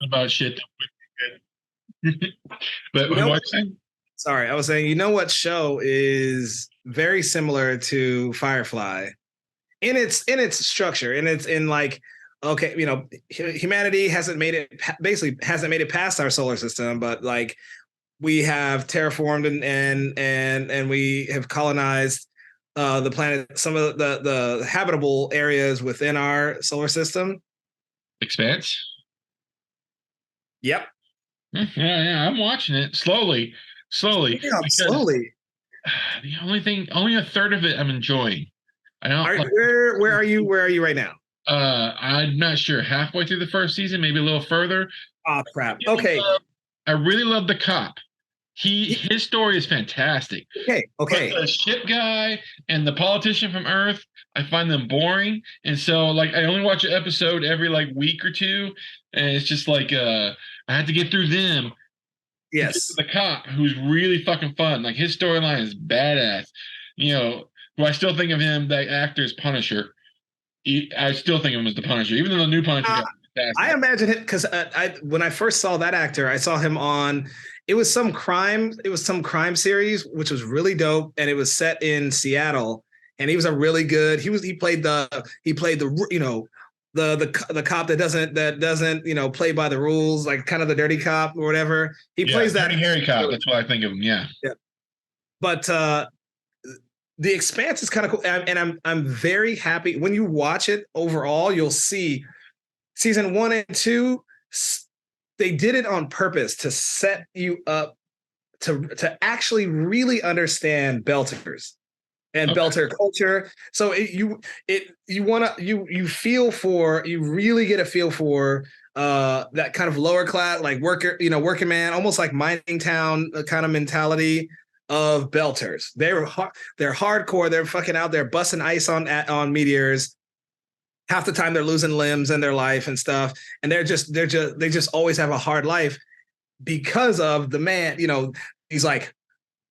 about shit that would be good. But You know, what I'm saying? sorry, I was saying, you know what show is very similar to Firefly in its structure, and it's in like, okay, humanity hasn't made it, basically hasn't made it past our solar system, but like we have terraformed and we have colonized the planet, some of the habitable areas within our solar system. Expanse? Yep. Yeah, I'm watching it slowly, Yeah, because slowly. the only thing, only a third of it I'm enjoying. I don't Are like. where are you right now? I'm not sure. Halfway through the first season, maybe a little further. Oh crap. Really Okay. love- I really love the cop. His story is fantastic. Okay. But Okay. the ship guy and the politician from Earth, I find them boring. And so like I only watch an episode every like week or two. And it's just like I have to get through them to get to Yes. the cop who's really fucking fun. Like his storyline is badass. You know, who I still think of him, that actor is Punisher. I still think of him as the Punisher, even though the new Punisher Uh, got I fantastic. imagine it because I when I first saw that actor, I saw him on. It was some crime series, which was really dope, and it was set in Seattle. And he was a really good. He played the cop that doesn't play by the rules, like kind of the dirty cop or whatever. He Yeah, plays that. Dirty Harry Cop. That's what I think of him. Yeah. Yeah. But the Expanse is kind of cool, and I'm very happy when you watch it. Overall, you'll see season 1 and 2, they did it on purpose to set you up to actually really understand Belters and Okay. Belter culture. So you really get a feel for that kind of lower class, like working man, almost like mining town kind of mentality of Belters. They're hardcore. They're fucking out there busting ice on meteors. Half the time they're losing limbs in their life and stuff, and they just always have a hard life because of the man. He's like,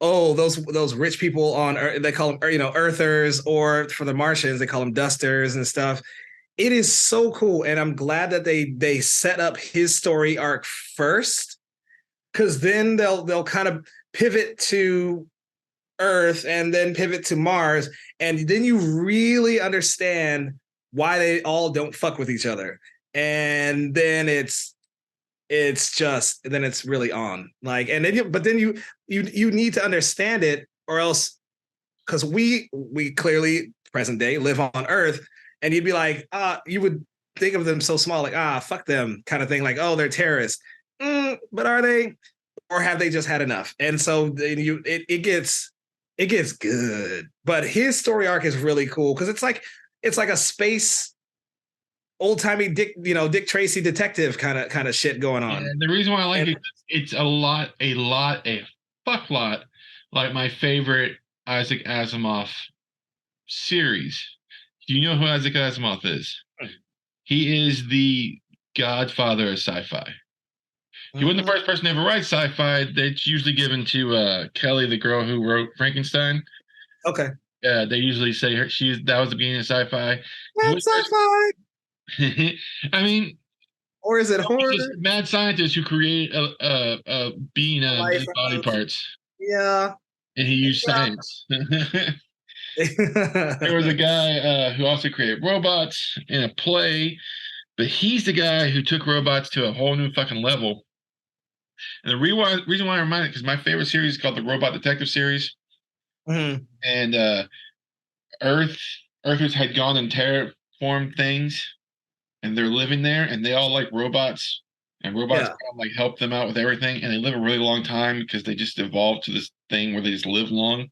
oh, those rich people on Earth, they call them Earthers, or for the Martians they call them Dusters and stuff. It is so cool, and I'm glad that they set up his story arc first, because then they'll kind of pivot to Earth and then pivot to Mars, and then you really understand why they all don't fuck with each other. And then it's really on. Like, and then you need to understand it, or else, because we clearly present day live on Earth, and you'd be like, you would think of them so small, like, fuck them kind of thing, like, oh, they're terrorists. But are they? Or have they just had enough? And so then it gets good. But his story arc is really cool because it's like a space old timey Dick Tracy detective kind of shit going on. And the reason why I like And it, it's a fuck lot like my favorite Isaac Asimov series. Do you know who Isaac Asimov is? He is the godfather of sci-fi. He wasn't the first person to ever write sci-fi. That's usually given to Kelly, the girl who wrote Frankenstein. Okay, They usually say that was the beginning of sci-fi. He that's was sci-fi, first. I mean, or is it he's horror? just a mad scientist who created a being out of Life dead body of parts, Yeah, and he used science. There was a guy who also created robots in a play, but he's the guy who took robots to a whole new fucking level. And the reason why I remind it, because my favorite series is called the Robot Detective series, Mhm. and Earth Earthers had gone and terraformed things, and they're living there, and they all like robots, and robots Yeah. kind of like help them out with everything, and they live a really long time because they just evolved to this thing where they just live long,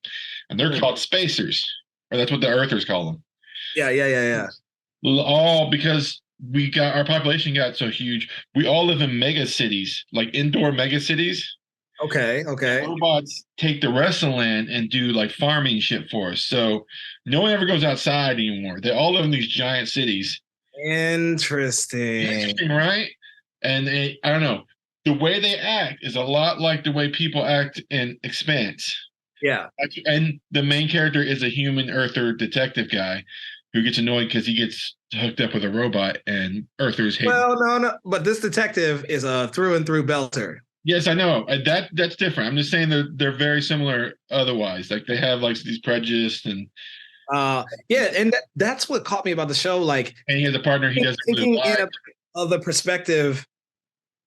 and they're Mhm. called spacers, or that's what the Earthers call them. Yeah, yeah, yeah, yeah. All because we got our population got so huge. We all live in mega cities, like indoor mega cities. Okay, And okay. robots take the rest of the land and do like farming shit for us. So no one ever goes outside anymore. They all live in these giant cities. Interesting. Interesting, right? And I don't know. The way they act is a lot like the way people act in Expanse. Yeah. And the main character is a human earther detective guy. who gets annoyed because he gets hooked up with a robot, and Earthers hate him. Well, no. But this detective is a through and through belter. Yes, I know. That's different. I'm just saying they're very similar otherwise. Like they have like these prejudice Yeah, and that's what caught me about the show. Like and he has a partner he doesn't really thinking like. of the perspective,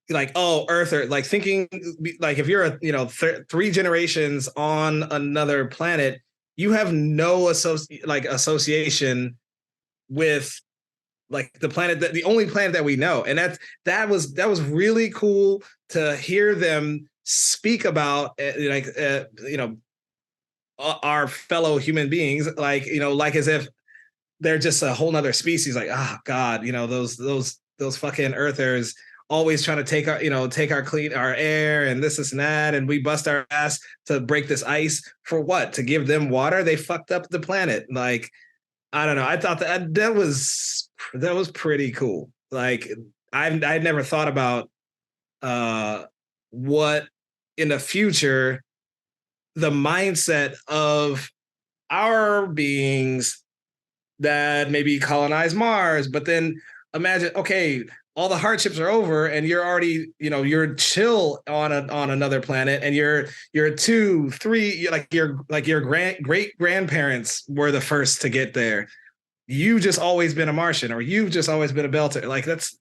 like Earther, like thinking like if you're three generations on another planet, you have no association with like the planet the only planet that we know, and that was really cool to hear them speak about our fellow human beings, like as if they're just a whole nother species. Like, oh God, those fucking Earthers always trying to take our clean our air and this and that, and we bust our ass to break this ice for what? To give them water? They fucked up the planet. Like, I don't know. I thought that was pretty cool. Like, I'd never thought about what in the future the mindset of our beings that maybe colonize Mars, but then imagine, okay, all the hardships are over and you're already, you're chill on another planet, and you're 2, 3, your great grandparents were the first to get there. You've just always been a Martian, or you've just always been a Belter. Like that's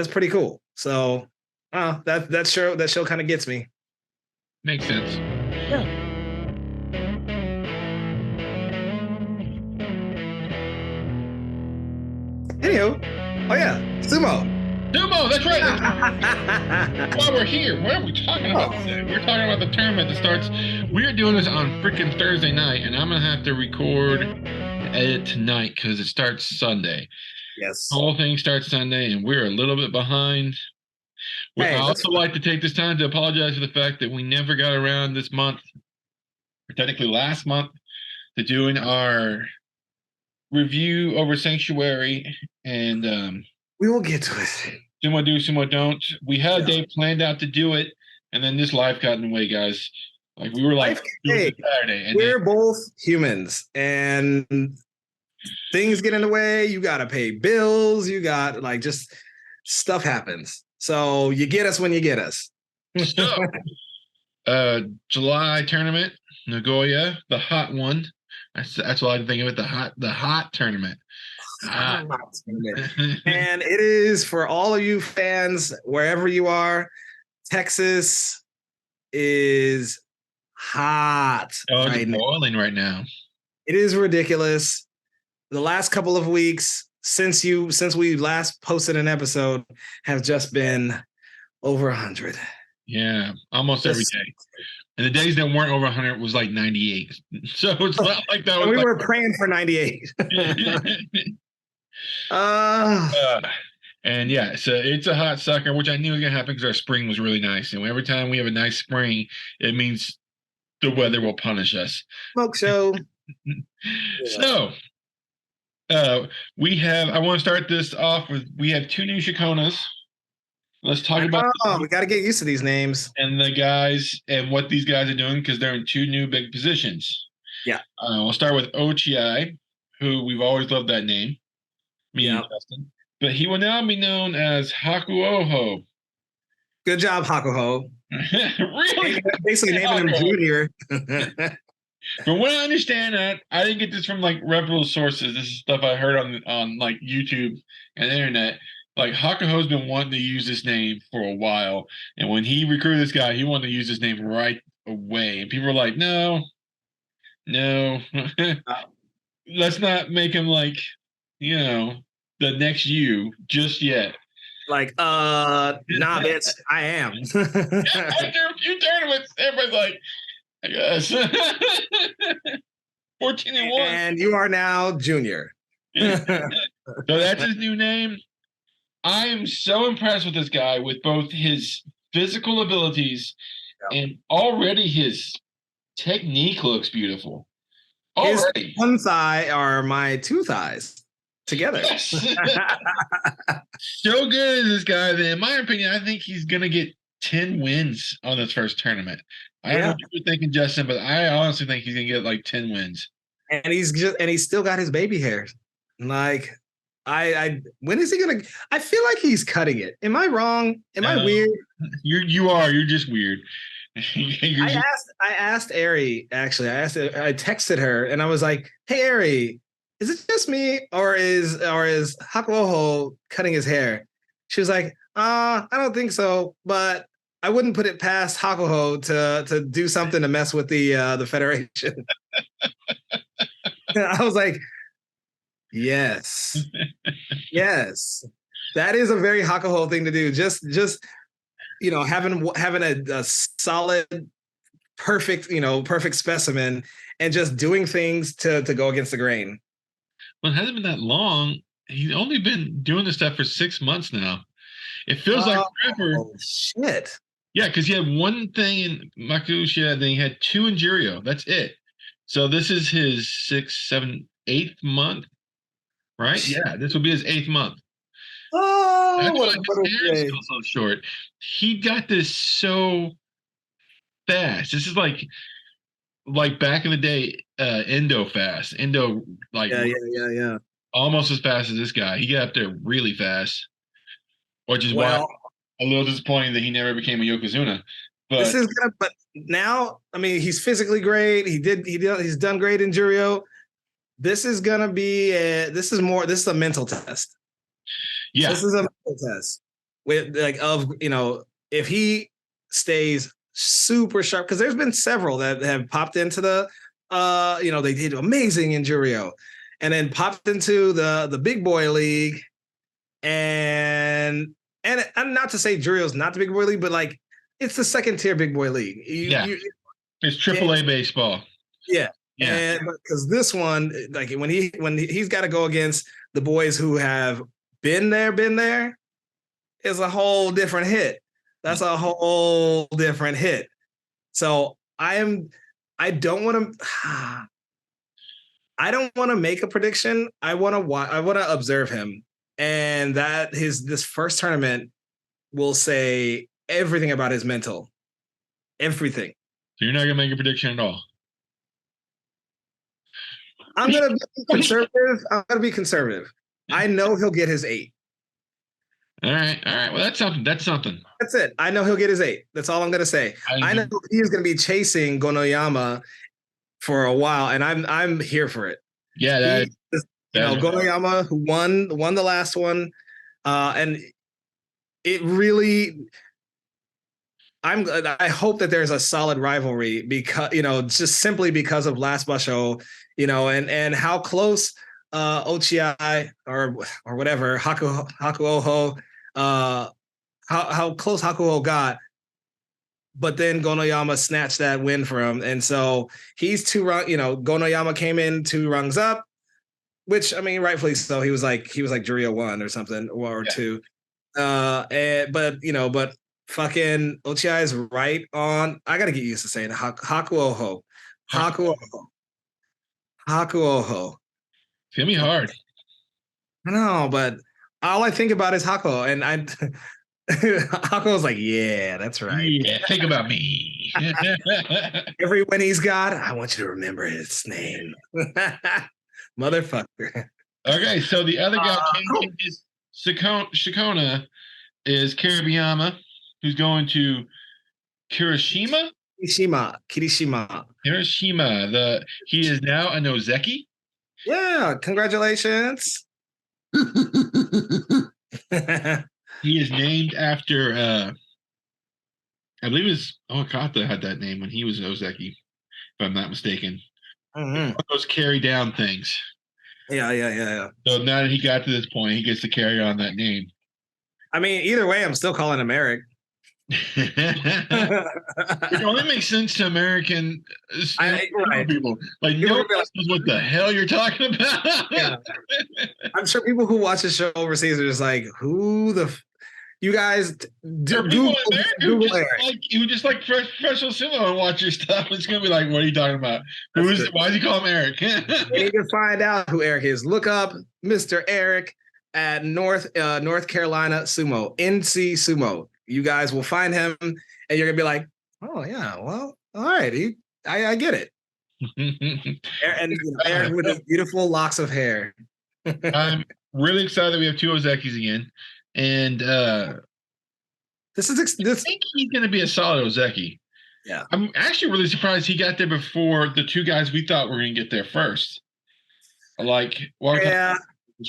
pretty cool. So that show kind of gets me. Makes sense. Yeah. Anywho, oh yeah, Sumo. Sumo, that's right. That's why we're here. What are we talking about today? We're talking about the tournament that starts. We're doing this on freaking Thursday night, and I'm gonna have to record and edit tonight because it starts Sunday. Yes. The whole thing starts Sunday, and we're a little bit behind. I also like to take this time to apologize for the fact that we never got around this month, or technically last month, to doing our review over Sanctuary, and we will get to it. Sumo do, Sumo don't. We had a day planned out to do it, and then this life got in the way, guys. Like we were like, hey, Saturday, and we're both humans, and things get in the way. You got to pay bills. You got just stuff happens. So you get us when you get us. So, July tournament, Nagoya, the hot one. That's what I think of it. The hot tournament. And it is for all of you fans, wherever you are. Texas is hot. Oh, it's boiling right now. It is ridiculous. The last couple of weeks since we last posted an episode have just been over 100. Yeah, almost every day. And the days that weren't over 100 was like 98. So it's not like that was. We were praying for 98. And yeah, so it's a hot sucker, which I knew was gonna happen because our spring was really nice. And every time we have a nice spring, it means the weather will punish us. Smoke show. So I want to start this off with, we have 2 new Shakonas. Let's talk about we got to get used to these names and the guys and what these guys are doing, because they're in 2 new big positions. Yeah. We'll start with Ochiai, who we've always loved that name. And Justin. But he will now be known as Hakuoho. Good job, Hakuho. Really? Basically naming him Junior. From what I understand, I didn't get this from like reputable sources. This is stuff I heard on like YouTube and the internet. Like Hakuho's been wanting to use this name for a while, and when he recruited this guy, he wanted to use this name right away. And people were like, "No, let's not make him like, the next you just yet." Like, nah, bitch, I am. After a few tournaments, everybody's like, I guess 14-1, and you are now Junior. So that's his new name. I am so impressed with this guy, with both his physical abilities and already his technique looks beautiful. Already. His one thigh are my 2 thighs together. Yes. So good is this guy that, in my opinion, I think he's going to get 10 wins on this first tournament. I don't know what you're thinking, Justin, but I honestly think he's going to get like 10 wins. And he's still got his baby hair. Like, I when is he gonna? I feel like he's cutting it. Am I wrong? Am I No, weird? you're just weird. You're just I asked Ari actually. I texted her and I was like, "Hey Ari, is it just me or is Hakuoho cutting his hair?" She was like, I don't think so, but I wouldn't put it past Hakuoho to do something to mess with the Federation." I was like, "Yes, yes, that is a very Hakuoho thing to do. Just having a solid perfect specimen and just doing things to go against the grain. well, it hasn't been that long. He's only been doing this stuff for 6 months now. It feels like forever. Oh shit. Yeah, because he had one thing in Makuushia, then he had two in Jirio. That's it. So this is his sixth, seventh, eighth month, right? Yeah, this will be his eighth month. Oh, That's what why a his hair is birthday. still so short. He got this so fast. This is like back in the day, Endo fast. Endo like Yeah. almost as fast as this guy. He got up there really fast, which is why Well, a little disappointing that he never became a Yokozuna. this But is gonna but now, I mean, he's physically great. He's done great in Jurio. This is gonna be this is a mental test. yeah, This is a mental test with if he stays super sharp, because there's been several that have popped into they did amazing in Jurio and then popped into the big boy league, and and not to say Jurio's not the big boy league, but like it's the second tier big boy league. yeah. It's triple A baseball. Yeah. Yeah. And because this one, like he's got to go against the boys who have been there, is a whole different hit. That's a whole different hit. So I don't want to I don't want to make a prediction. I want to observe him. And that his this first tournament will say everything about his mental. Everything. So you're not gonna make a prediction at all. I'm gonna be conservative. I'm gonna be conservative. I know he'll get his 8. All right, all right. Well, that's something. That's something. That's it. I know he'll get his 8. That's all I'm gonna say. I know he is gonna be chasing Gonoyama for a while, and I'm here for it. Yeah, Gonoyama who won the last one, and it really. I hope that there's a solid rivalry because just simply because of last Basho, and how close Ochi or whatever Hakuoho how close Hakuo got, but then Gonoyama snatched that win from him, and so he's Gonoyama came in 2 rungs up, which I mean rightfully so. He was like Jurio 1 or something or yeah. 2, but fucking Ochi is right on. I gotta get used to saying Hakuoho. Hakuoho. It's gonna be hard. I know, but all I think about is Hakuo, and I Hakuo's like, yeah, that's right. Yeah, think about me. Every win he's got, I want you to remember his name. Motherfucker. Okay, so the other guy changing his Shikona is Kiribiyama, who's going to Kirishima. Kirishima. He is now a Nozeki. Yeah, congratulations. He is named after I believe it's Okata had that name when he was Nozeki, if I'm not mistaken. Mm-hmm. Those carry down things. Yeah. So now that he got to this point, he gets to carry on that name. I mean, either way, I'm still calling him Eric. It only makes sense to American people. Like, no one knows what the hell you're talking about. Yeah. I'm sure people who watch the show overseas are just like, who the you guys Google Eric. Who just like professional sumo and watch your stuff. It's gonna be like, what are you talking about? Why does he call him Eric? You need to find out who Eric is. Look up Mr. Eric at North Carolina Sumo, NC Sumo. You guys will find him, and you're gonna be like, oh yeah, well, all right, I get it. And Eric with his beautiful locks of hair. I'm really excited that we have two Ozekis again, and This. I think he's going to be a solid Ozeki. Yeah. I'm actually really surprised he got there before the two guys we thought were going to get there first. Like Yeah.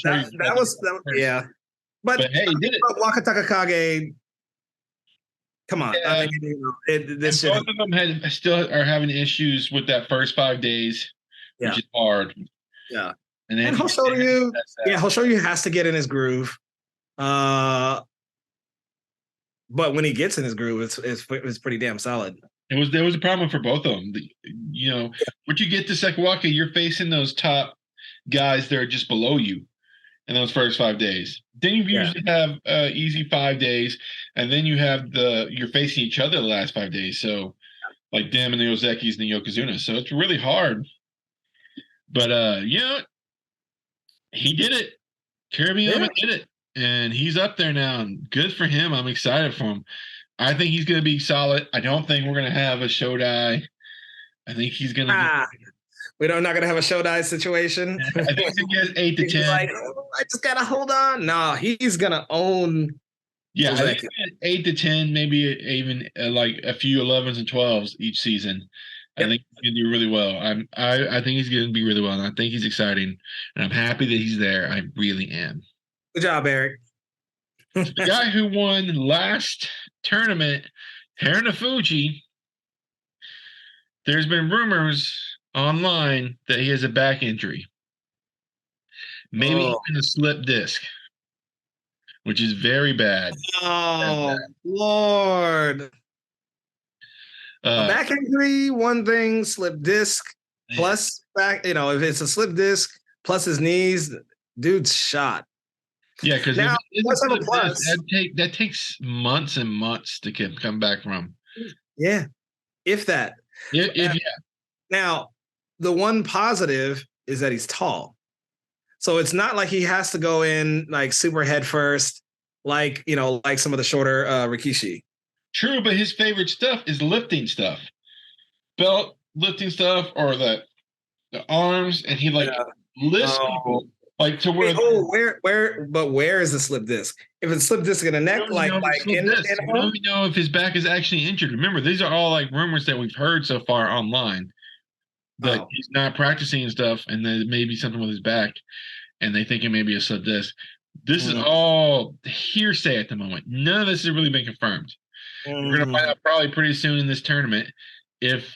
Wakataka first. Yeah. But But hey, he did it. Wakataka Kage, come on. I Yeah. mean, this And shit. both of them still are having issues with that first 5 days, Yeah. which is hard. Yeah. And then And Hoshoryu has to get in his groove. But when he gets in his groove, it's pretty damn solid. There was a problem for both of them. Once you get to Sekawaka, you're facing those top guys that are just below you in those first 5 days. Then you usually have easy 5 days, and then you're facing each other the last 5 days. So like them and the Ozekis and the Yokozuna. So it's really hard. But he did it. Kiribiyama did it. And he's up there now, and good for him. I'm excited for him. I think he's going to be solid. I don't think we're going to have a Shodai. I think he's going to. We're not going to have a Shodai situation. I think he's going to get 8 to 10. Like, I just got to hold on. No, he's going to own. Yeah, I think 8 to 10, maybe even like a few 11s and 12s each season. I think he's going to do really well. I think he's going to be really well, and I think he's exciting, and I'm happy that he's there. I really am. Good job, Eric. The guy who won last tournament, Fuji. There's been rumors online that he has a back injury. Maybe even a slip disc, which is very bad. Oh, Lord. A back injury, one thing, slip disc, plus back, if it's a slip disc, plus his knees, dude's shot. Yeah, because that takes months and months to come back from. Yeah, if that. Now, the one positive is that he's tall, so it's not like he has to go in like super head first, like some of the shorter Rikishi. True, but his favorite stuff is lifting stuff, belt lifting stuff, or the arms, and he lifts people. Like to where? Where is the slip disc? If it's slip disc in the neck, we don't know if his back is actually injured. Remember, these are all like rumors that we've heard so far online that he's not practicing and stuff, and there may be something with his back, and they think it may be a slip disc. This is all hearsay at the moment. None of this has really been confirmed. We're gonna find out probably pretty soon in this tournament if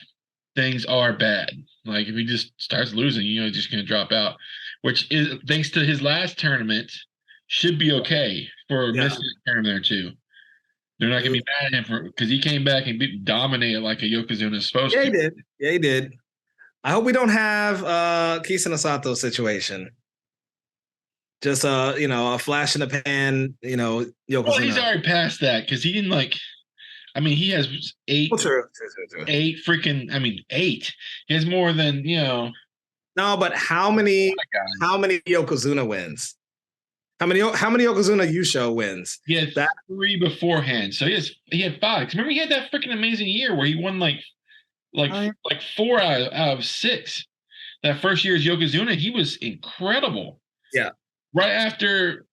things are bad. Like if he just starts losing, he's just gonna drop out. Which is thanks to his last tournament, should be okay for missing a tournament or two. They're not gonna be mad at him because he came back and dominated like a Yokozuna is supposed to. He did. Yeah, he did. I hope we don't have Kisana Sato situation. Just a flash in the pan, Yokozuna. Well, he's already past that because he didn't he has 8. Eight freaking. 8. He has more than No, but how many Yokozuna wins? How many Yokozuna Yusho wins? He had 3 beforehand, so he had 5. Remember, he had that freaking amazing year where he won like 4 out of 6. That first year as Yokozuna, he was incredible. Yeah. Right after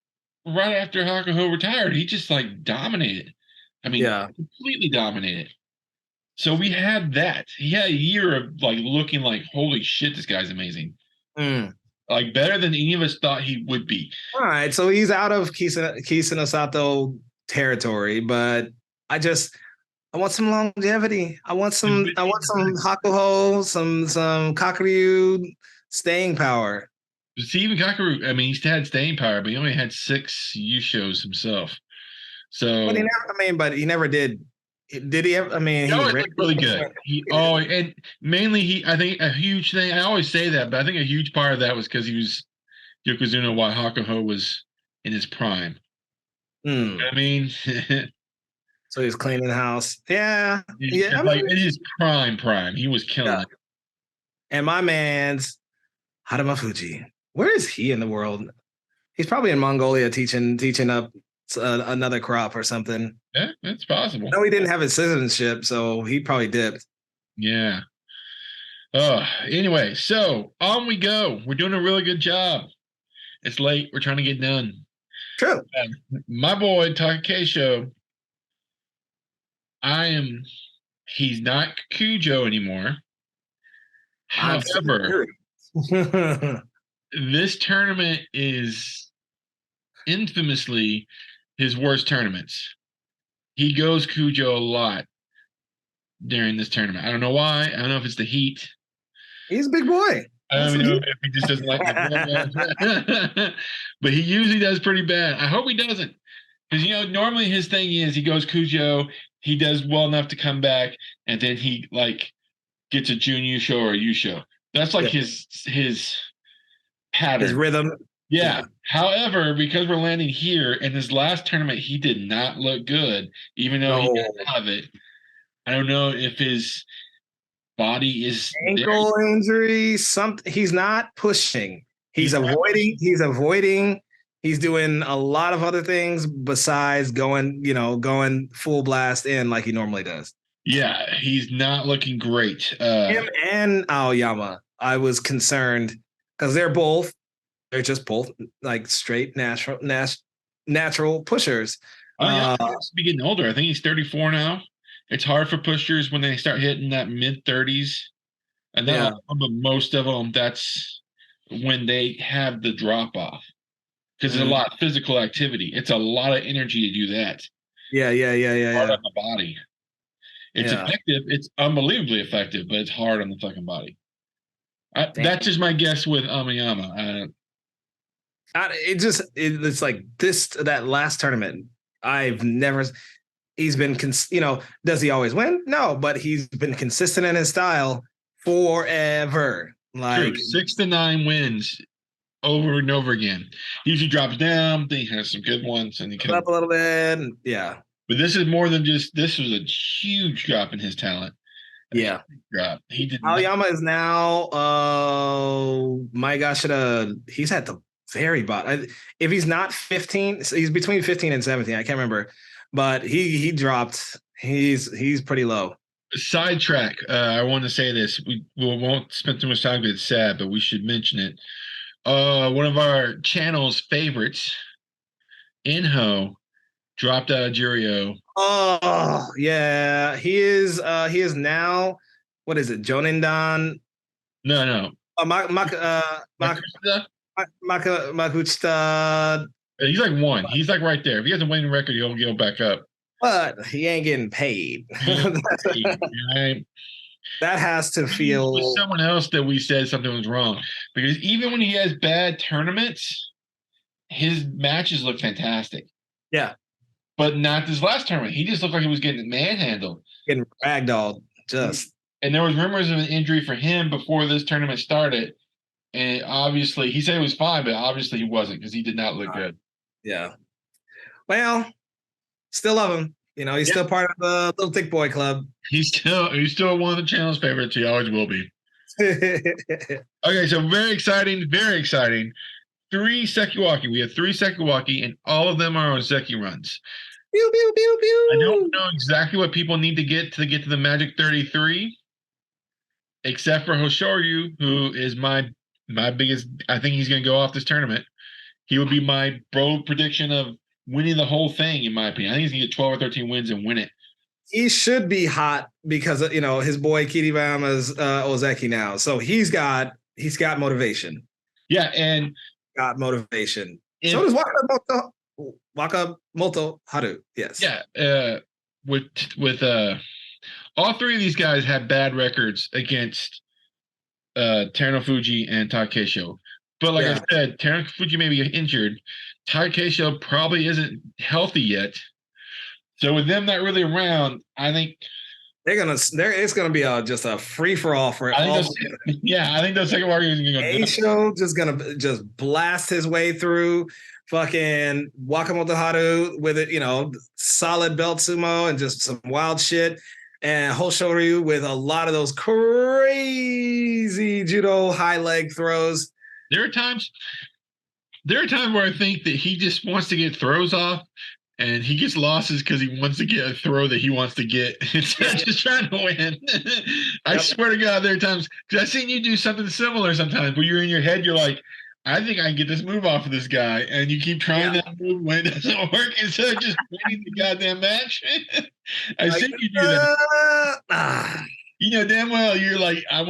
Hakuho retired, he just dominated. Completely dominated. So we had that. He had a year of looking like, holy shit, this guy's amazing. Better than any of us thought he would be. All right, so he's out of Kisana Sato territory, but I want some longevity. I want some Hakuho, some Kakuryu staying power. See, even Kakuryu, he still had staying power, but he only had 6 U-shows himself. So, but he never did. Did he ever? He always looked really good. And mainly I think a huge thing. I always say that, but I think a huge part of that was because he was Yokozuna while Hakuho was in his prime. You know what so he's cleaning the house. Yeah, in his prime, he was killing it. And my man's Haruma Fuji. Where is he in the world? He's probably in Mongolia teaching up another crop or something. Yeah, that's possible. No, he didn't have his citizenship, so he probably dipped. Yeah. Anyway, so on we go. We're doing a really good job. It's late. We're trying to get done. True. My boy Takesho, he's not Cujo anymore. I'm However, serious. this tournament is infamously his worst tournaments. He goes Cujo a lot during this tournament. I don't know why. I don't know if it's the heat. He's a big boy. I don't even know if he just doesn't like the but he usually does pretty bad. I hope he doesn't. Because, normally his thing is he goes Cujo, he does well enough to come back, and then he, like, gets a Jun show or a U show. That's like his pattern. His rhythm. Yeah. However, because we're landing here, in his last tournament, he did not look good, even though he got out of it. I don't know if his body is ankle injury. He's not pushing. He's avoiding. He's doing a lot of other things besides going full blast in like he normally does. Yeah, he's not looking great. Him and Aoyama, I was concerned because they're just both like straight natural pushers. He must be getting older. I think he's 34 now. It's hard for pushers when they start hitting that mid 30s. And then but most of them, that's when they have the drop off. Because it's a lot of physical activity. It's a lot of energy to do that. Yeah. Hard on the body. It's effective. It's unbelievably effective, but it's hard on the fucking body. That's just my guess with Aoyama. It's like that last tournament. He's been, does he always win? No, but he's been consistent in his style forever. Like 6 to 9 wins over and over again. He usually drops down, then he has some good ones, and he comes up a little bit. Yeah. But this is more than just, this was a huge drop in his talent. Yeah. Drop. He did Aoyama is now, my gosh, he's at the very bottom. If he's not 15, he's between 15 and 17. I can't remember. But he dropped. He's pretty low. Sidetrack. I want to say this. We won't spend too much time because it's sad, but we should mention it. One of our channel's favorites, Inho, dropped out of Jurio. Oh yeah, he is now. What is it, Jonindan? No. Makuchita. He's like one. He's like right there. If he has a winning record, he'll go back up. But he ain't getting paid. Right? That has to feel. With someone else that we said something was wrong, because even when he has bad tournaments, his matches look fantastic. Yeah, but not this last tournament. He just looked like he was getting manhandled, getting ragdolled. And there was rumors of an injury for him before this tournament started. And obviously, he said it was fine, but obviously he wasn't because he did not look good. Yeah. Well, still love him. He's still part of the Little Thick Boy Club. He's still one of the channel's favorites. He always will be. Okay, so very exciting, very exciting. 3 Sekiwaki. We have 3 Sekiwaki, and all of them are on Seki runs. Pew, pew, pew, pew. I don't know exactly what people need to get to the Magic 33, except for Hoshoryu, who is my biggest. I think he's going to go off this tournament. He would be my bold prediction of winning the whole thing, in my opinion. I think he's going to get 12 or 13 wins and win it. He should be hot because his boy Kiriyama's Ozeki now, so he's got motivation. Yeah, and got motivation. So does Wakamoto Haru. Yes. Yeah. With all 3 of these guys have bad records against Terunofuji and Takesho. But like I said, Terunofuji may be injured. Takesho probably isn't healthy yet. So with them not really around, I think it's gonna be just a free for all for I think those second warriors are gonna go. Basho just gonna blast his way through fucking Wakamoto Haru with it, solid belt sumo and just some wild shit. And Hoshoryu with a lot of those crazy judo high leg throws. There are times where I think that he just wants to get throws off, and he gets losses because he wants to get a throw that he wants to get instead of just trying to win. I swear to God, there are times, because I've seen you do something similar sometimes where you're in your head, you're like, I think I can get this move off of this guy. And you keep trying Yeah. that move when it doesn't work instead of just winning the goddamn match. I Like, see you do that. ah. You know damn well you're like, I'm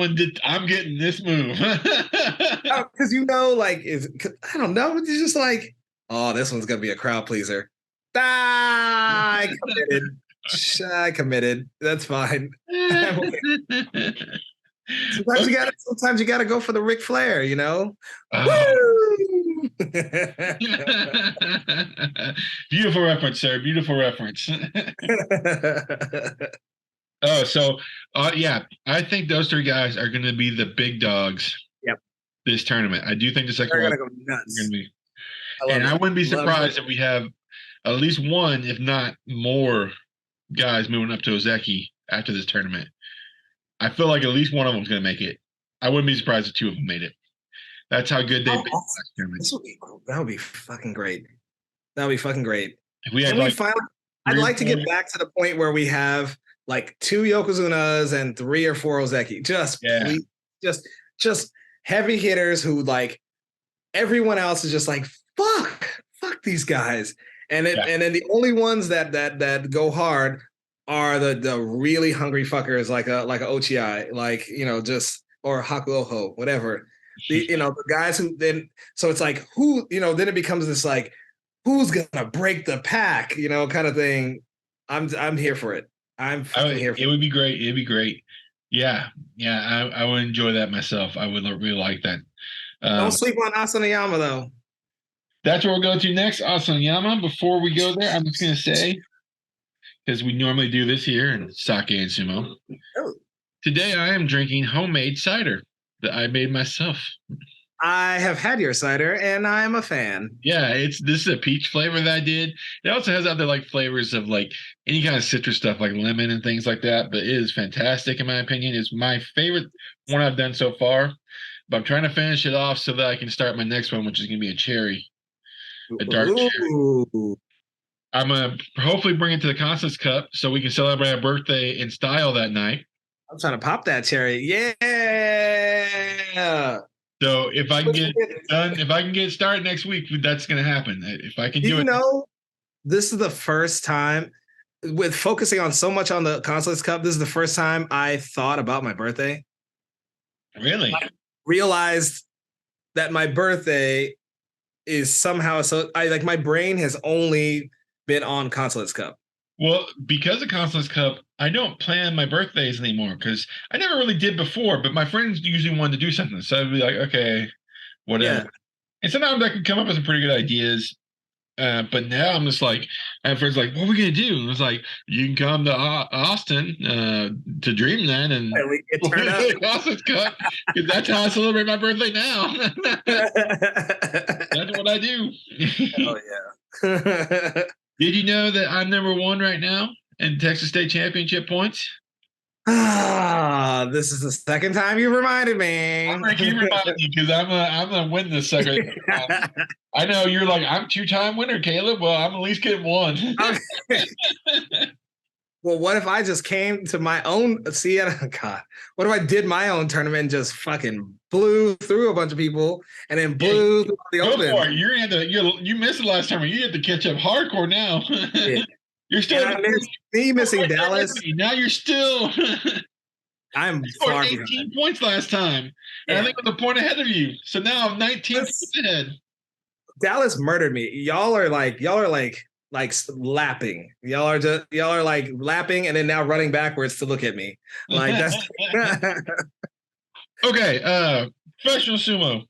getting this move. Because like I don't know, it's just like, oh, this one's gonna be a crowd pleaser. I committed. I committed. That's fine. Sometimes you gotta go for the Ric Flair, you know? Oh. Woo! Beautiful reference, sir. Beautiful reference. Oh, so yeah, I think those three guys are going to be the big dogs. Yep. This tournament. I do think the second They're one gonna go is nuts. going to be, I love and I it. wouldn't be Love surprised it. if we have at least one, if not more, guys moving up to Ozeki after this tournament. I feel like at least one of them is going to make it. I wouldn't be surprised if two of them made it. That's how good they've been last tournament. That would be fucking great. That would be fucking great. If we had Can we like finally? I'd like to get back to the point where we have like 2 Yokozunas and 3 or 4 Ozeki. Please, just heavy hitters who like everyone else is just like fuck these guys. And then the only ones that go hard are the really hungry fuckers like a Ochi, like just or Hakuoho, whatever. The guys who then so it's like who then it becomes this like who's gonna break the pack, kind of thing. I'm here for it. I'm fucking here for it. It would be great. It'd be great. Yeah, I would enjoy that myself. I would really like that. Don't sleep on Asanayama though. That's where we'll go to next, Asanayama. Before we go there, I'm just gonna say, because we normally do this here in Sake and Sumo. Oh. Today I am drinking homemade cider that I made myself. I have had your cider and I'm a fan. Yeah, this is a peach flavor that I did. It also has other like flavors of like any kind of citrus stuff like lemon and things like that, but it is fantastic in my opinion. It's my favorite one I've done so far. But I'm trying to finish it off so that I can start my next one, which is gonna be a cherry. A dark cherry. I'm gonna hopefully bring it to the Constance Cup so we can celebrate our birthday in style that night. I'm trying to pop that cherry. Yeah. So if I can get done, if I can get started next week, that's going to happen. If I can do it. This is the first time with focusing on so much on the Constance Cup. This is the first time I thought about my birthday. Really? I realized that my birthday is somehow my brain has only been on Constance Cup. Well, because of Constance Cup, I don't plan my birthdays anymore because I never really did before, but my friends usually wanted to do something. So I'd be like, okay, whatever. Yeah. And sometimes I can come up with some pretty good ideas. But now I'm just like, I have friends like, what are we going to do? And it's like, you can come to Austin to Dreamland and we get turned up. Constance Cup, because that's how I celebrate my birthday now. That's what I do. Oh, yeah. Did you know that I'm number 1 right now in Texas State Championship points? This is the second time you reminded me. I'm gonna keep reminding you because I'm gonna win this sucker. I know you're like, I'm 2-time winner, Caleb. Well, I'm at least getting 1. Well, what if I just came to my own God? What if I did my own tournament and just fucking blew through a bunch of people and then blew through the open? Go for it. You're gonna have to, you missed the last time. You have to catch up hardcore now. Yeah. You're still me missing Dallas. Now you're still. I'm scored 18 points last time, and I think I'm a point ahead of you. So now I'm 19 points ahead. Dallas murdered me. Y'all are like lapping. Y'all are like lapping and then now running backwards to look at me. Like that's okay. Professional sumo.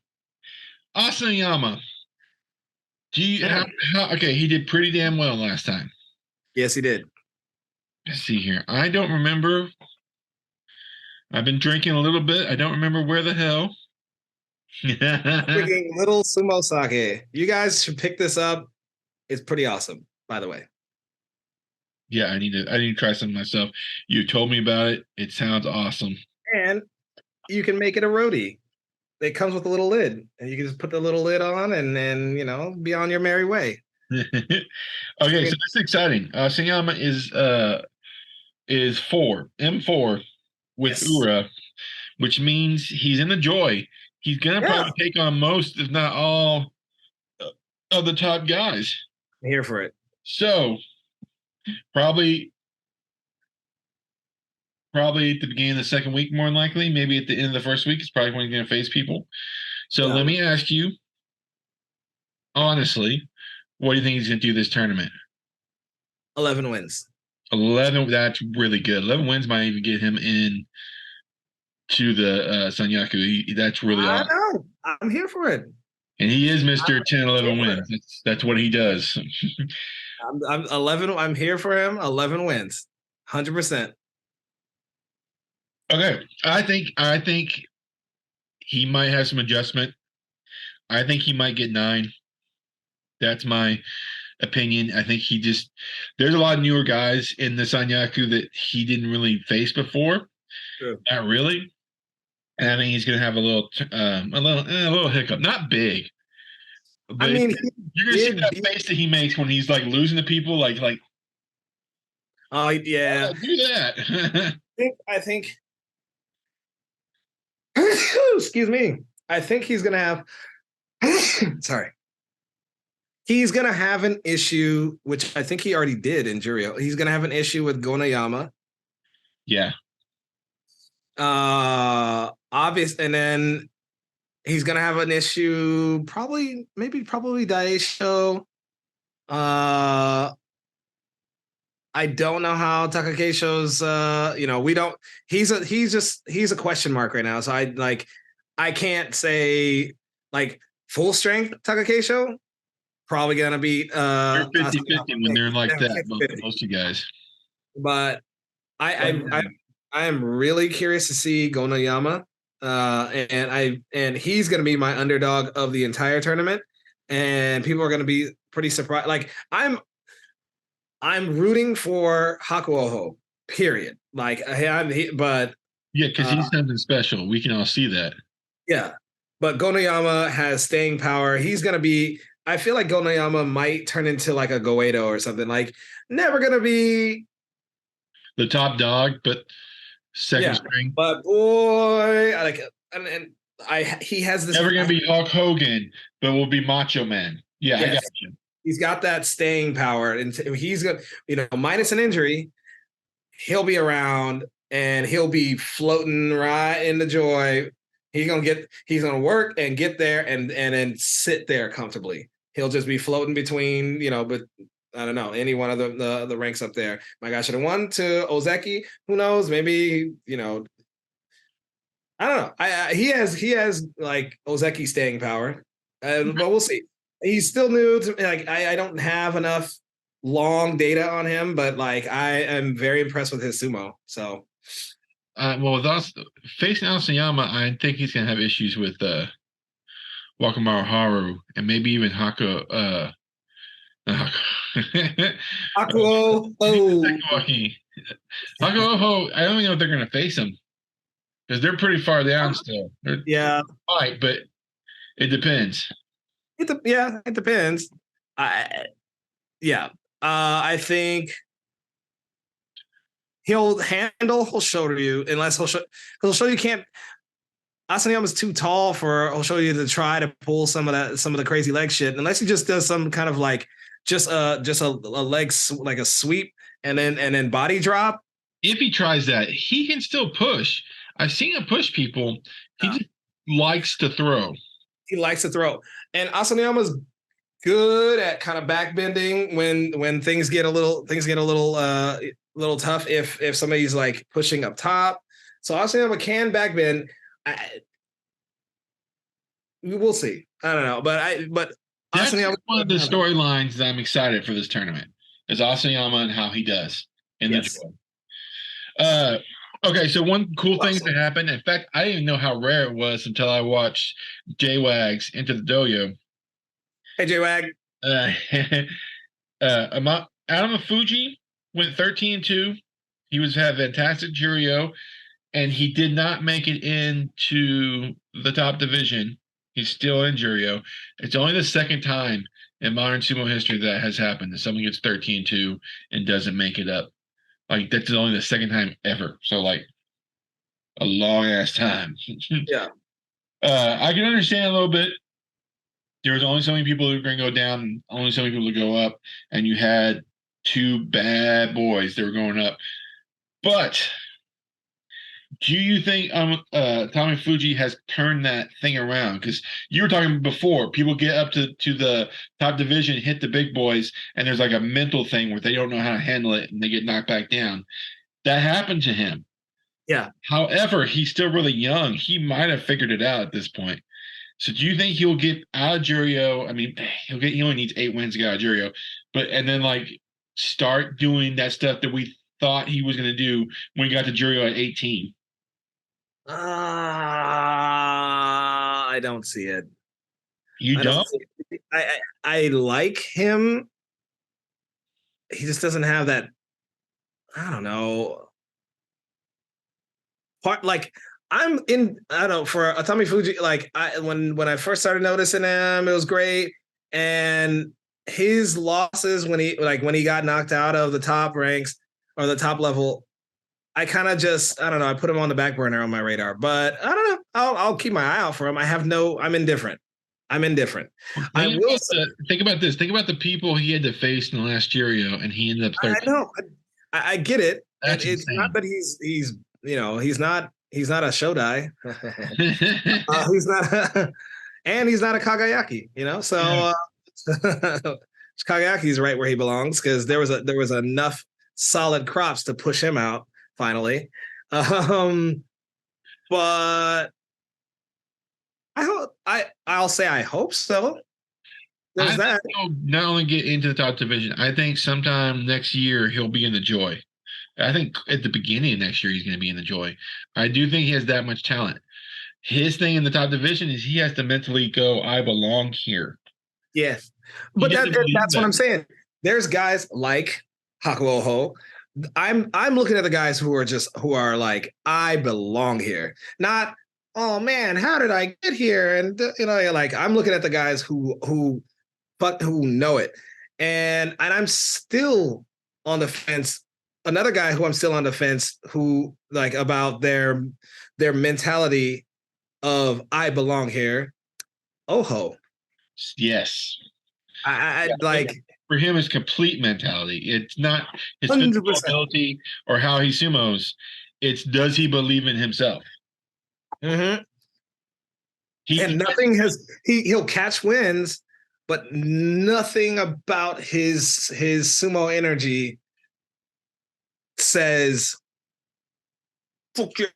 Asanayama. Do you okay, he did pretty damn well last time. Yes, he did. Let's see here. I don't remember. I've been drinking a little bit. I don't remember where the hell. Drinking little sumo sake. You guys should pick this up. It's pretty awesome, by the way. Yeah, I need to try some myself. You told me about it. It sounds awesome. And you can make it a roadie. It comes with a little lid, and you can just put the little lid on, and then be on your merry way. Okay, so that's exciting. Asanayama is 4 M4 with Ura, which means he's in the joy. He's gonna Yeah, probably take on most, if not all, of the top guys. I'm here for it. So probably probably at the beginning of the second week, more than likely. Maybe at the end of the first week is probably when he's gonna face people. So Yeah, let me ask you, honestly, what do you think he's gonna do this tournament? 11 wins. 11, that's really good. 11 wins might even get him in to the Sanyaku. That's really I awesome. know. I'm here for it. And he is I'm Mr. 10, here 11 for it. wins. That's what he does. I'm 11. I'm here for him. 11 wins. 100%. Okay. I think he might have some adjustment. I think he might get 9. That's my opinion. I think he just there's a lot of newer guys in the Sanyaku that he didn't really face before. True. Not really. And I think he's gonna have a little hiccup. Not big, I but mean, you're he gonna see did that beat. face that he makes when he's like losing to people. Like Oh yeah. do that. I think. Excuse me. I think he's gonna have. Sorry. He's gonna have an issue, which I think he already did in Jurio. He's gonna have an issue with Gonayama. Yeah. Obvious, and then he's gonna have an issue. Probably Daisho. Uh, I don't know how Takakeisho's. We don't. He's a question mark right now. So I can't say like full strength Takakeisho. Probably gonna beat They're 50-50 when they're like that, 50-50. most of you guys. But I But I I I am really curious to see Gonayama. And he's gonna be my underdog of the entire tournament. And people are gonna be pretty surprised. Like I'm rooting for Hakuoho, period. But yeah, because uh, he's something special. We can all see that. yeah, but Gonayama has staying power. He's gonna be. I feel like Gonayama might turn into like a Goedo or something. Like never gonna be. The top dog, but second Yeah, string. but boy, I like it. And he has this. Never gonna be Hulk Hogan, but will be Macho Man. Yeah, I got Yes, you. he's got that staying power, and he's gonna, minus an injury, he'll be around and he'll be floating right in the joy. He's gonna work and get there and then sit there comfortably. He'll just be floating between, but I don't know, any one of the ranks up there. My guy should have won to Ozeki. Who knows? Maybe, I don't know. He has like Ozeki staying power, but we'll see. He's still new to like I don't have enough long data on him, but like I am very impressed with his sumo. So Well, with us facing Aosayama, I think he's gonna have issues with Wakamaru Haru and maybe even Hako. Akuo, Hakuoki. Hakuoho, I don't even know if they're gonna face him because they're pretty far down still. They're yeah, fine, but it depends. it depends. I yeah, I think he'll show you unless he'll show you can't. Asanoyama's too tall for Oshoya to try to pull some of the crazy leg shit unless he just does some kind of like just a leg like a sweep and then body drop. If he tries that, he can still push. I've seen him push people. He Yeah. just likes to throw. He likes to throw, and Asanoyama's good at kind of backbending when things get a little tough if somebody's like pushing up top. So Asanoyama can backbend. We'll see. I don't know, but That's Asanoyama. one of the storylines that I'm excited for this tournament is Asayama and how he does in the Yes. joy. Okay, so one cool thing that happened. In fact, I didn't even know how rare it was until I watched J-Wags Into the Dojo. Hey, J-Wag. Adama Fuji went 13-2. He had fantastic Jurio, and he did not make it into the top division. He's still in Jurio. It's only the second time in modern sumo history that has happened that someone gets 13-2 and doesn't make it up. Like that's only the second time ever. So like a long ass time. Yeah. I can understand a little bit. There was only so many people who were going to go down, only so many people to go up, and you had two bad boys that were going up. But do you think Tommy Fuji has turned that thing around? Because you were talking before, people get up to the top division, hit the big boys, and there's like a mental thing where they don't know how to handle it and they get knocked back down. That happened to him. Yeah. However, he's still really young. He might have figured it out at this point. So do you think he'll get out of Jurio? I mean, he only needs 8 wins to get out of Jurio, but and then like start doing that stuff that we thought he was going to do when he got to Jurio at 18. I don't see it. You I don't? don't see it. I like him. He just doesn't have that. I don't know. Part like I'm in. I don't know for Tommy Fuji. Like when I first started noticing him, it was great. And his losses when he got knocked out of the top ranks or the top level, I kind of just I don't know. I put him on the back burner on my radar, but I don't know. I'll keep my eye out for him. I'm indifferent. I'm indifferent. I will. Think about this. Think about the people he had to face in the last Jurio, and he ended up 13th. I know. I get it. That's It's insane. not that he's he's not a Shodai. He's not, and he's not a Kagayaki. So Kagayaki's right where he belongs because there was enough solid crops to push him out finally. But I'll say I hope so. There's that. He'll not only get into the top division, I think sometime next year he'll be in the Joy. I think at the beginning of next year he's going to be in the Joy. I do think he has that much talent. His thing in the top division is he has to mentally go, I belong here. Yes. But that's what I'm saying. There's guys like Hakuoho. I'm looking at the guys who are like, I belong here. Not, oh man, how did I get here? And like I'm looking at the guys who know it. And I'm still on the fence. Another guy who I'm still on the fence who like about their mentality of I belong here. Oho. Yes. I like for him it's complete mentality. It's not his 100%. physical ability or how he sumos. It's does he believe in himself? Mm-hmm. And nothing he'll catch wins, but nothing about his sumo energy says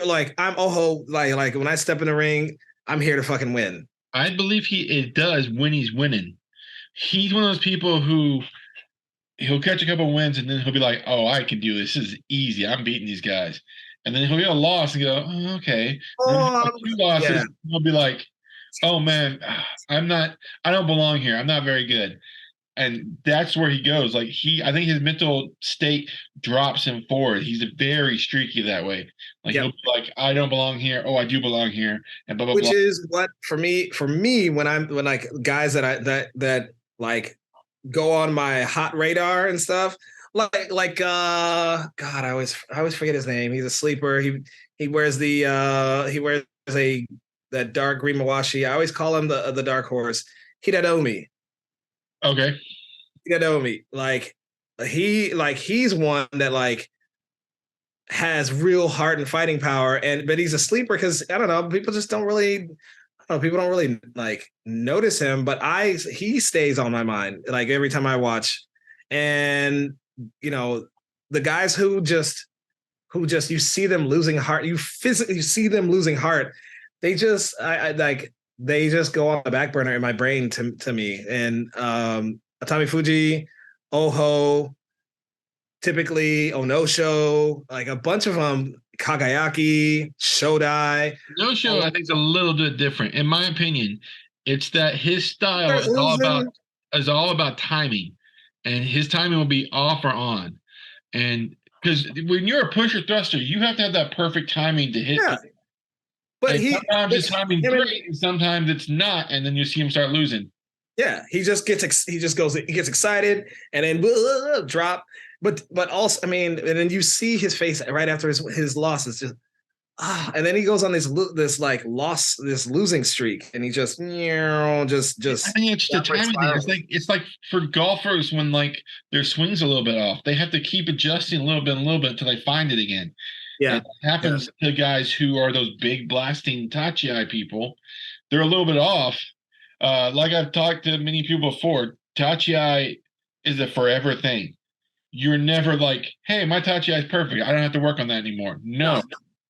like I'm Oho, like when I step in the ring, I'm here to fucking win. I believe it does when he's winning. He's one of those people who he'll catch a couple wins and then he'll be like, "Oh, I can do this. This is easy. I'm beating these guys." And then he'll get a loss and go, "Oh, okay." And two losses, yeah. He'll be like, "Oh man, I don't belong here. I'm not very good." And that's where he goes. Like I think his mental state drops him forward. He's very streaky that way. Like he'll be like, I don't belong here. Oh, I do belong here. And blah blah Which blah. is what for me when like guys that like go on my hot radar and stuff. Like God, I always forget his name. He's a sleeper. He wears that dark green mawashi. I always call him the dark horse. Hidadomi. Okay. Hidadomi. He's one that like has real heart and fighting power, but he's a sleeper because I don't know, people just don't really like notice him, but he stays on my mind like every time I watch. And the guys who just you see them losing heart, you physically see them losing heart. They just they just go on the back burner in my brain to me. And Tommy Fuji, Oho, typically Onosho, like a bunch of them, Kagayaki, Shodai. Onosho, I think is a little bit different. In my opinion, it's that his style is all about timing, and his timing will be off or on. And because when you're a pusher thruster, you have to have that perfect timing to hit. Yeah. But sometimes his timing's great, and sometimes it's not, and then you see him start losing. Yeah, he gets excited and then drop. But also, I mean, and then you see his face right after his loss is just And then he goes on this like this losing streak, and he just I think it's the downward timing thing. spirals. It's like for golfers when like their swing's a little bit off, they have to keep adjusting a little bit until they find it again. And Yeah, it yeah, happens to guys who are those big blasting Tachi people. They're a little bit off. Like I've talked to many people before, Tachi is a forever thing. You're never like, hey, my Tachi is perfect. I don't have to work on that anymore. No, no,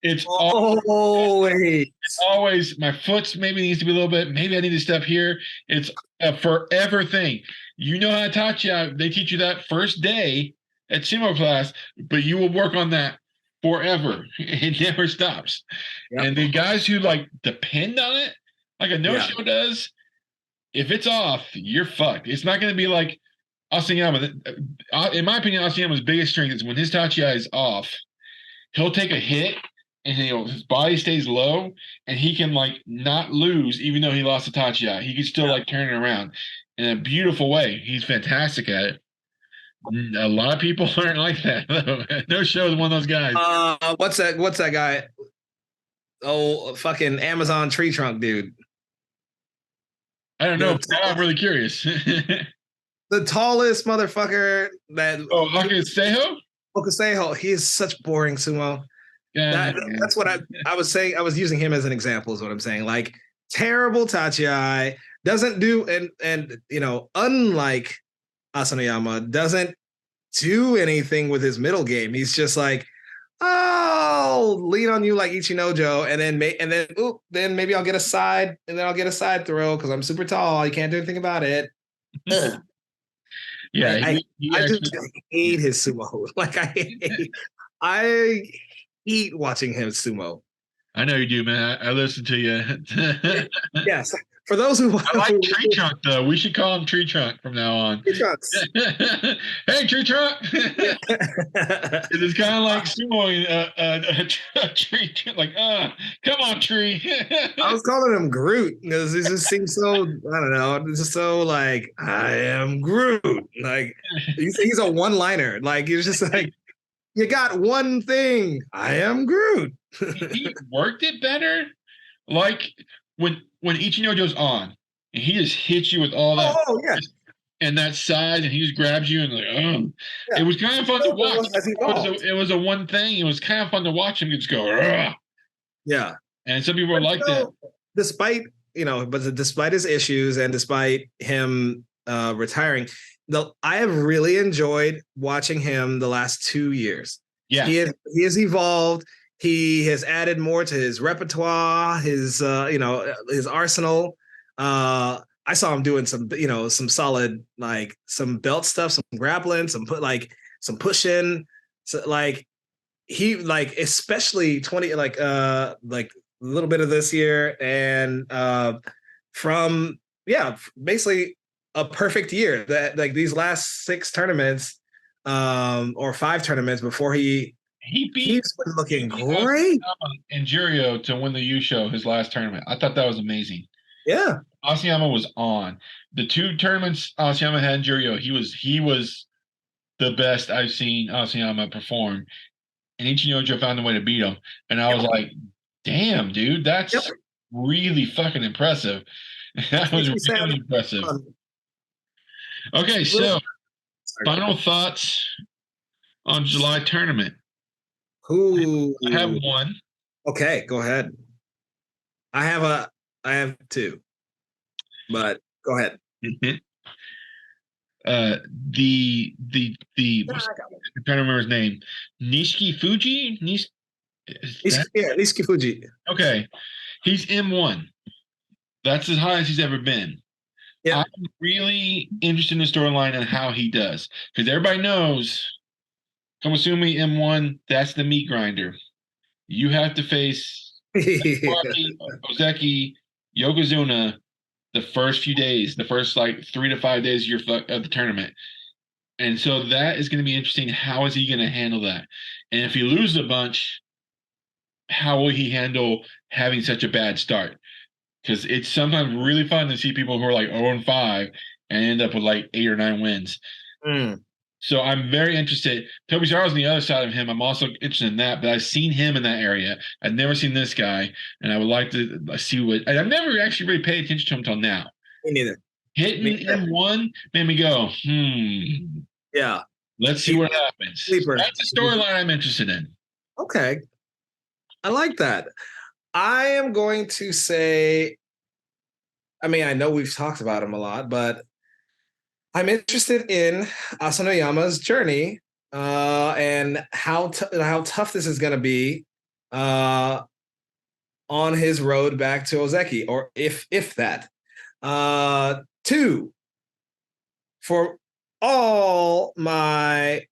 it's always. always my foot's maybe needs to be a little bit. Maybe I need to step here. It's a forever thing. You know how to Tachi. They teach you that first day at Sumo class, but you will work on that forever. It never stops. Yep. And the guys who like depend on it, like a no-show does, if it's off, you're fucked. It's not going to be like Asayama. In my opinion, Asayama's biggest strength is when his Tachi is off, he'll take a hit and his body stays low and he can like not lose even though he lost a Tachi. He can still like turn it around in a beautiful way. He's fantastic at it. A lot of people aren't like that though. No show is one of those guys. What's that guy? Oh, fucking Amazon tree trunk dude. I don't know, The, but now I'm really curious. the tallest motherfucker that Oh, Akaseho? Okaseho, he is such boring sumo. Yeah, That's what I was saying. I was using him as an example, is what I'm saying. Like terrible Tachi, doesn't do and unlike Asanoyama, doesn't do anything with his middle game. He's just like, oh, lean on you like Ichinojo, and then maybe I'll get a side, and then I'll get a side throw because I'm super tall. You can't do anything about it. yeah. I just hate his sumo. Like I hate watching him sumo. I know you do, man. I listen to you. Yes. For those who I like Tree Trunk though. We should call him Tree Trunk from now on. Tree Trunks. Hey, Tree Trunk. It's kind of like sumoing a tree. Like, come on, tree. I was calling him Groot because it just seems so, I don't know, it's just so like, I am Groot. Like, he's a one-liner. Like, it's just like, you got one thing. I am Groot. He worked it better. Like when Ichinojo's on and he just hits you with all that Yeah. and that side and he just grabs you and like, Yeah. It was kind of fun to watch. It It was a one thing. It was kind of fun to watch him just go, ugh. Yeah. And some people are like that. Despite, despite his issues and despite him retiring, I have really enjoyed watching him the last 2 years. Yeah. He has evolved. He has added more to his repertoire, his his arsenal. I saw him doing some solid, like some belt stuff, some grappling, some pushing. So like he like especially 20 like a little bit of this year and from basically a perfect year that like these last 6 tournaments or 5 tournaments before he's been looking great. And Jurio to win the U show his last tournament. I thought that was amazing. Yeah. Asayama was on. The 2 tournaments Asayama had in Jurio, he was the best I've seen Asayama perform. And Ichinojo found a way to beat him. And I was like, damn, dude, that's really fucking impressive. That was really impressive. Okay, so final thoughts on July tournament. Who I have one. Okay, go ahead. I have 2. But go ahead. The I'm trying to remember his name. Nishiki Fuji? Nishiki Fuji. Okay. He's M1. That's as high as he's ever been. Yeah. I'm really interested in the storyline and how he does. Because everybody knows Komasumi M1, that's the meat grinder. You have to face Ozeki, Yokozuna the first few days, the first like 3 to 5 days of the tournament. And so that is going to be interesting. How is he going to handle that? And if he loses a bunch, how will he handle having such a bad start? Because it's sometimes really fun to see people who are like 0-5 and end up with like 8 or 9 wins. So I'm very interested. Toby Zaro's on the other side of him. I'm also interested in that, but I've seen him in that area. I've never seen this guy, and I would like to see what. And I've never actually really paid attention to him until now. Me neither. Me Hitting neither. M1 made me go, hmm. Yeah. Let's see He's what a happens. sleeper. That's a storyline I'm interested in. Okay. I like that. I am going to say, I mean, I know we've talked about him a lot, but I'm interested in Asanoyama's journey and how tough this is going to be uh, on his road back to Ozeki, or if that. Two, for all my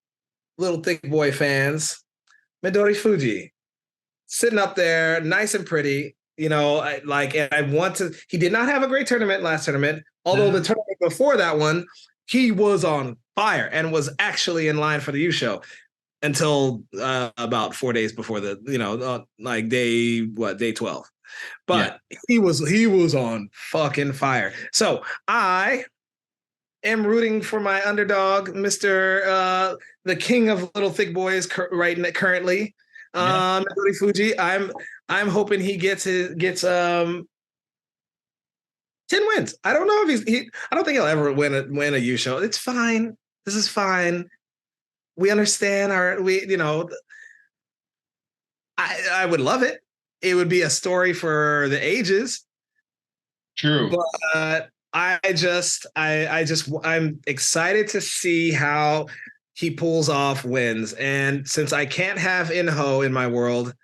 little thick boy fans, Midori Fuji sitting up there, nice and pretty. You know, and I want to. He did not have a great tournament last tournament, although the tournament before that one, he was on fire and was actually in line for the U show until about 4 days before the, like day 12. Yeah. But he was on fucking fire. So I am rooting for my underdog, Mister the King of Little Thick Boys, currently. Yeah. Midori Fuji. I'm hoping he gets 10 wins. I don't know if I don't think he'll ever win a U show. It's fine. This is fine. We understand I would love it. It would be a story for the ages. True. But I'm excited to see how he pulls off wins. And since I can't have Inho in my world,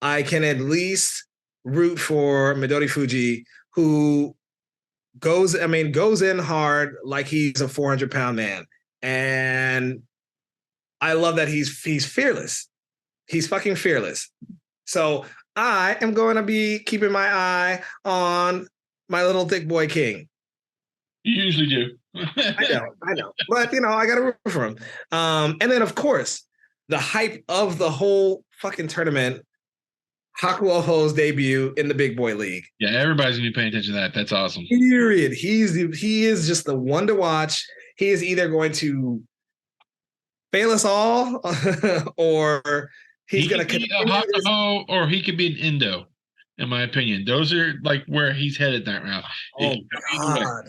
I can at least root for Midori Fuji, who goes in hard like he's a 400-pound man. And I love that he's fearless. He's fucking fearless. So I am going to be keeping my eye on my little thick boy king. You usually do. I know. But I gotta root for him. And then of course, the hype of the whole fucking tournament, Hakuoho's debut in the big boy league. Yeah, everybody's gonna be paying attention to that. That's awesome. Period. He is just the one to watch. He is either going to fail us all, or he's going to be a Hakuho, or he could be an Indo, in my opinion. Those are like where he's headed that route. Oh God.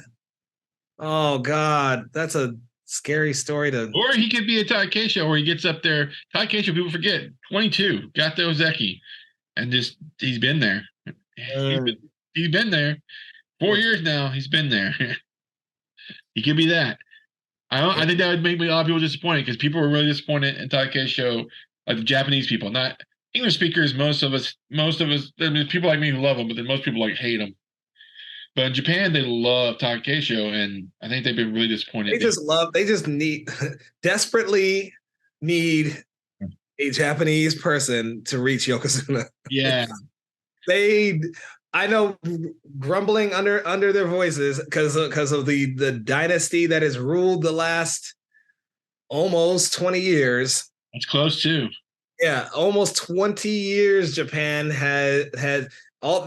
Oh God. That's a scary story to. Or he could be a Takeisho where he gets up there. Takeisho, people forget, 22, got the Ozeki, and just he's been there. He's been there 4 years now. He's been there. He could be that. I think that would make a lot of people disappointed because people were really disappointed in Takeisho, like the Japanese people, not English speakers. Most of us. I mean, people like me who love him, but then most people like hate him. But in Japan, they love Takeisho, and I think they've been really disappointed. They just desperately need a Japanese person to reach Yokozuna. Yeah. I know, grumbling under their voices because of the dynasty that has ruled the last almost 20 years. It's close too. Yeah, almost 20 years. Japan had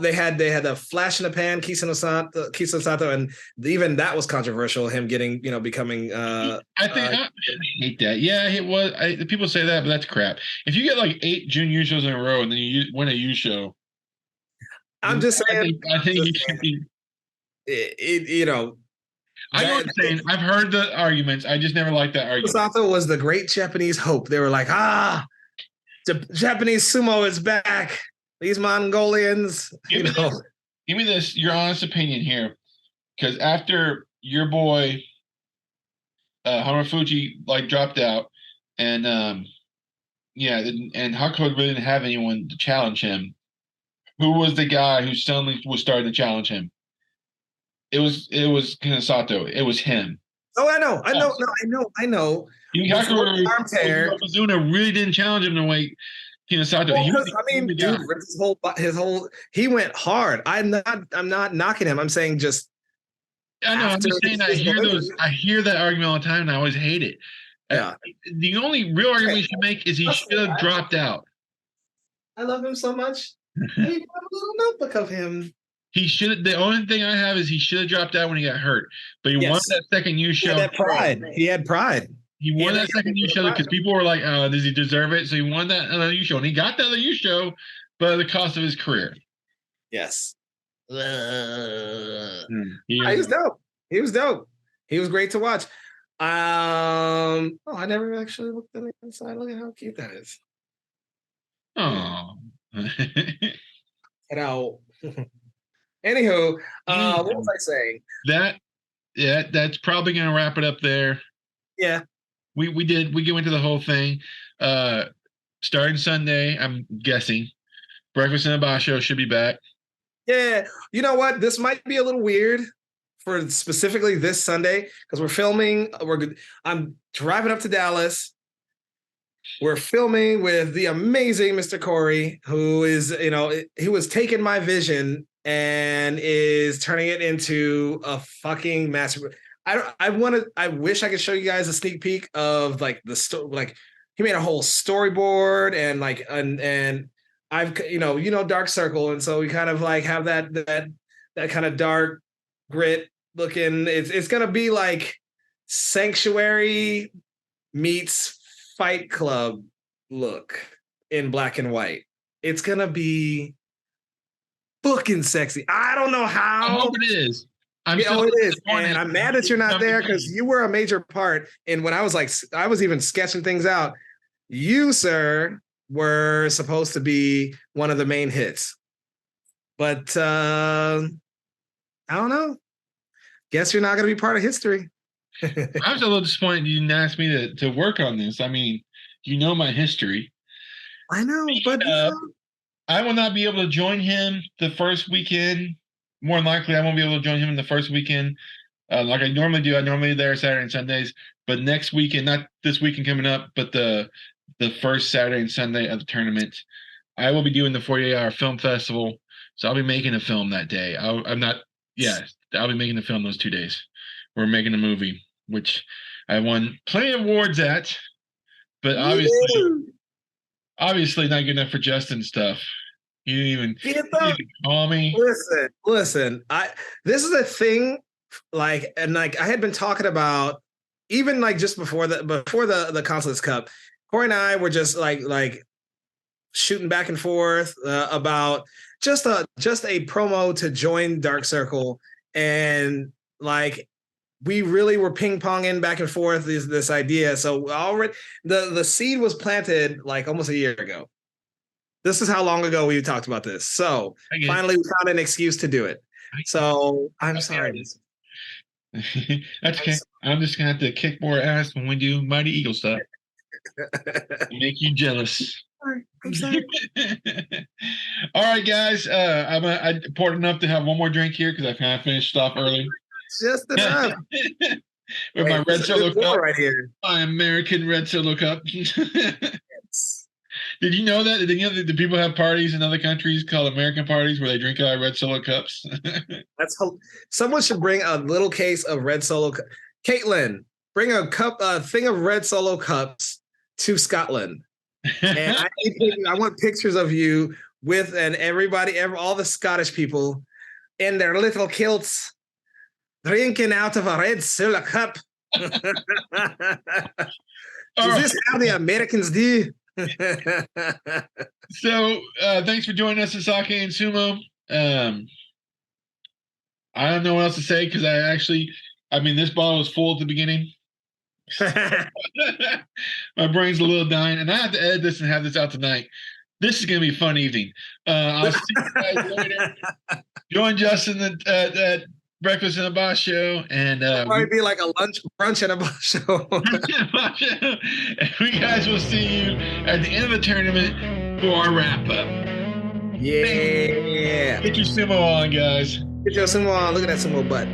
they had the flash in the pan, Kisa Sato, and even that was controversial. Him getting becoming. I hate that. Yeah, it was. People say that, but that's crap. If you get like 8 junior shows in a row and then you win a U show. I'm just saying. I think you should be. I know what you're saying. I've heard the arguments. I just never liked that argument. Sato was the great Japanese hope. They were like, the Japanese sumo is back. These Mongolians, Give me this, your honest opinion here, because after your boy Hamafuji dropped out, and and Hakuho really didn't have anyone to challenge him. Who was the guy who suddenly was starting to challenge him? It was Kinasato. It was him. Oh, I know. Yokozuna really didn't challenge him the way Kinasato. He went hard. I'm not knocking him. I'm saying just. I know. I'm just saying. I hear that argument all the time, and I always hate it. Yeah. The only real argument you should make is he should have dropped out. I love him so much. I have a little notebook of him. He should. The only thing I have is he should have dropped out when he got hurt. But he won that second U show. He had pride. He won that second U show because people were like, does he deserve it? So he won that other U show, and he got the other U show, but at the cost of his career. Yes. Yeah. He was dope. He was dope. He was great to watch. I never actually looked on the inside. Look at how cute that is. Oh. Anywho, what was I saying? That's probably gonna wrap it up there. Yeah. We go into the whole thing. Starting Sunday, I'm guessing. Breakfast in a Basho should be back. Yeah. You know what? This might be a little weird for specifically this Sunday because we're filming. I'm driving up to Dallas. We're filming with the amazing Mr. Corey, who is, he was taking my vision and is turning it into a fucking master. I wish I could show you guys a sneak peek of like he made a whole storyboard and I've Dark Circle, and so we kind of like have that kind of dark grit looking. It's gonna be like Sanctuary meets Fight Club look in black and white. It's gonna be fucking sexy. I don't know how. I hope it is. It is, and I'm mad that you're not there because you were a major part. And when I was even sketching things out, you, sir, were supposed to be one of the main hits. But I don't know. Guess you're not going to be part of history. I was a little disappointed you didn't ask me to work on this. I mean, you know my history. I know, but I will not be able to join him the first weekend. More than likely, I won't be able to join him in the first weekend like I normally do. I normally there Saturday and Sundays, but next weekend, not this weekend coming up, but the first Saturday and Sunday of the tournament, I will be doing the 48-hour film festival. So I'll be making a film that day. I'll be making the film those 2 days. We're making a movie, which I won plenty of awards at, but obviously not good enough for Justin stuff. You didn't even call me. Listen. This is a thing, I had been talking about even like just before the Consolates Cup. Corey and I were just like shooting back and forth about just a promo to join Dark Circle, and like we really were ping ponging back and forth this idea. So already the seed was planted like almost a year ago. This is how long ago we talked about this. So finally we found an excuse to do it. So I'm sorry. That's okay. I'm just gonna have to kick more ass when we do Mighty Eagle stuff. Make you jealous. I'm sorry. All right, guys. I poured enough to have one more drink here because I kind of finished off early. Just enough. With my red Solo cup right here. My American red Solo cup. Did you know that? Did you know that people have parties in other countries called American parties where they drink out of red Solo cups? Someone should bring a little case of red Solo. Caitlin, bring a thing of red Solo cups to Scotland, and I want pictures of you with all the Scottish people in their little kilts drinking out of a red Solo cup. Is this how the Americans do? So thanks for joining us, Sasaki and Sumo. I don't know what else to say because this bottle was full at the beginning. My brain's a little dying, and I have to edit this and have this out tonight. This is gonna be a fun evening. I'll see you guys later. Join Justin at Breakfast in a Basho, and probably be like a brunch in a Basho. And we guys will see you at the end of the tournament for our wrap up. Yeah. Get your sumo on, guys. Get your sumo on. Look at that sumo butt.